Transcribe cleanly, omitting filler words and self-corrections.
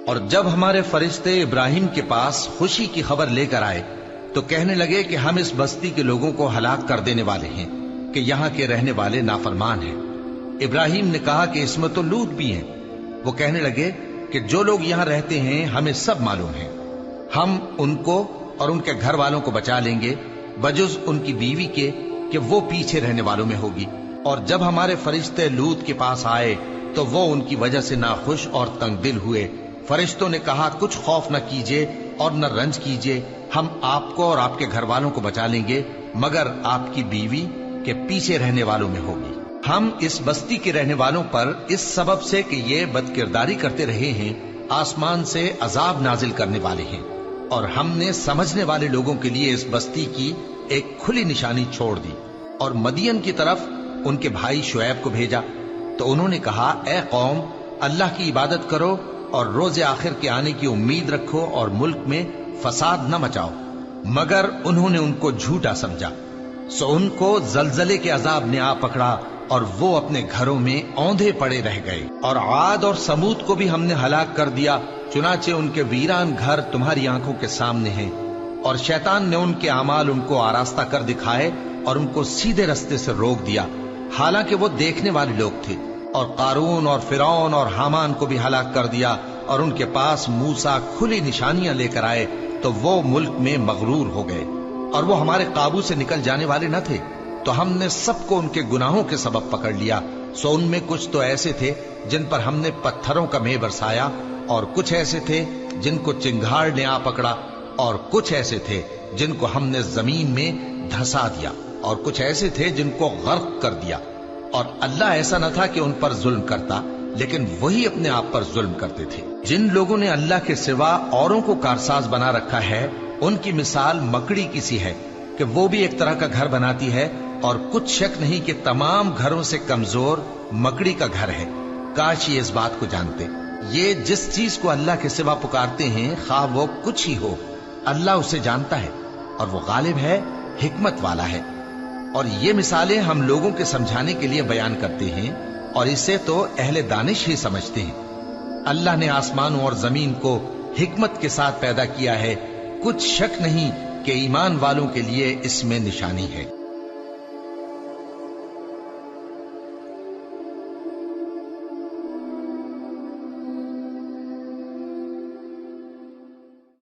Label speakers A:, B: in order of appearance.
A: اور جب ہمارے فرشتے ابراہیم کے پاس خوشی کی خبر لے کر آئے تو کہنے لگے کہ ہم اس بستی کے لوگوں کو ہلاک کر دینے والے ہیں کہ یہاں کے رہنے والے نافرمان ہیں۔ ابراہیم نے کہا کہ اس میں تو لوط بھی ہیں۔ وہ کہنے لگے کہ جو لوگ یہاں رہتے ہیں ہمیں سب معلوم ہیں، ہم ان کو اور ان کے گھر والوں کو بچا لیں گے بجز ان کی بیوی کے کہ وہ پیچھے رہنے والوں میں ہوگی۔ اور جب ہمارے فرشتے لوط کے پاس آئے تو وہ ان کی وجہ سے ناخوش اور تنگ دل ہوئے۔ فرشتوں نے کہا کچھ خوف نہ کیجیے اور نہ رنج کیجیے، ہم آپ کو اور آپ کے گھر والوں کو بچا لیں گے مگر آپ کی بیوی کے پیچھے رہنے والوں میں ہوگی۔ ہم اس بستی کے رہنے والوں پر اس سبب سے کہ یہ بدکرداری کرتے رہے ہیں آسمان سے عذاب نازل کرنے والے ہیں، اور ہم نے سمجھنے والے لوگوں کے لیے اس بستی کی ایک کھلی نشانی چھوڑ دی۔ اور مدین کی طرف ان کے بھائی شعیب کو بھیجا تو انہوں نے کہا اے قوم، اللہ کی عبادت کرو اور روز آخر کے آنے کی امید رکھو اور ملک میں فساد نہ مچاؤ، مگر انہوں نے ان کو جھوٹا سمجھا، سو ان کو زلزلے کے عذاب نے آ پکڑا اور وہ اپنے گھروں میں اوندھے پڑے رہ گئے۔ اور عاد اور سمود کو بھی ہم نے ہلاک کر دیا، چنانچہ ان کے ویران گھر تمہاری آنکھوں کے سامنے ہیں، اور شیطان نے ان کے اعمال ان کو آراستہ کر دکھائے اور ان کو سیدھے رستے سے روک دیا، حالانکہ وہ دیکھنے والے لوگ تھے۔ اور قارون اور فرعون اور حامان کو بھی ہلاک کر دیا، اور ان کے پاس موسیٰ کھلی نشانیاں لے کر آئے تو وہ ملک میں مغرور ہو گئے، اور وہ ہمارے قابو سے نکل جانے والے نہ تھے، تو ہم نے سب کو ان کے گناہوں کے سبب پکڑ لیا۔ سو ان میں کچھ تو ایسے تھے جن پر ہم نے پتھروں کا مے برسایا، اور کچھ ایسے تھے جن کو چنگھاڑ نے آ پکڑا، اور کچھ ایسے تھے جن کو ہم نے زمین میں دھسا دیا، اور کچھ ایسے تھے جن کو غرق کر دیا۔ اور اللہ ایسا نہ تھا کہ ان پر ظلم کرتا، لیکن وہی اپنے آپ پر ظلم کرتے تھے۔ جن لوگوں نے اللہ کے سوا اوروں کو کارساز بنا رکھا ہے، ان کی مثال مکڑی کی سی ہے کہ وہ بھی ایک طرح کا گھر بناتی ہے، اور کچھ شک نہیں کہ تمام گھروں سے کمزور مکڑی کا گھر ہے۔ کاش یہ اس بات کو جانتے۔ یہ جس چیز کو اللہ کے سوا پکارتے ہیں خواہ وہ کچھ ہی ہو، اللہ اسے جانتا ہے اور وہ غالب ہے، حکمت والا ہے۔ اور یہ مثالیں ہم لوگوں کے سمجھانے کے لیے بیان کرتے ہیں، اور اسے تو اہل دانش ہی سمجھتے ہیں۔ اللہ نے آسمانوں اور زمین کو حکمت کے ساتھ پیدا کیا ہے، کچھ شک نہیں کہ ایمان والوں کے لیے اس میں نشانی ہے۔